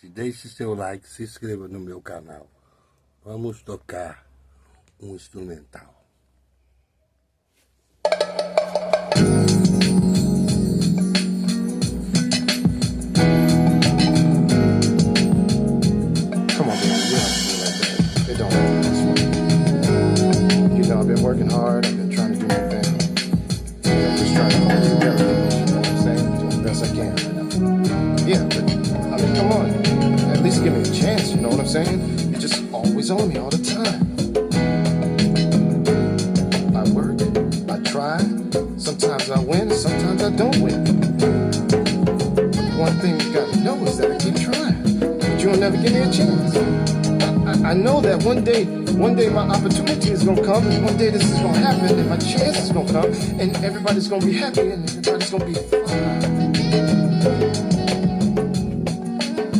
Deixe seu like, se inscreva no meu canal. Vamos tocar um instrumental. Come on, baby, you don't have to do it like that. It don't work this way. You know, I've been working hard. I've been trying to do my thing. I'm just trying to make you better. You know what I'm saying? Doing the best I can right now. Yeah, but, I mean, come on. At least give me a chance, you know what I'm saying? You're just always on me all the time. I work. I try. Sometimes I win, sometimes I don't win. But one thing you gotta know is that I keep trying. But you'll never give me a chance. I know that one day my opportunity is gonna come, and one day this is gonna happen, and my chance is gonna come, and everybody's gonna be happy, and everybody's gonna be fine.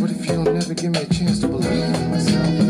What if you don't never give me a chance to believe in myself?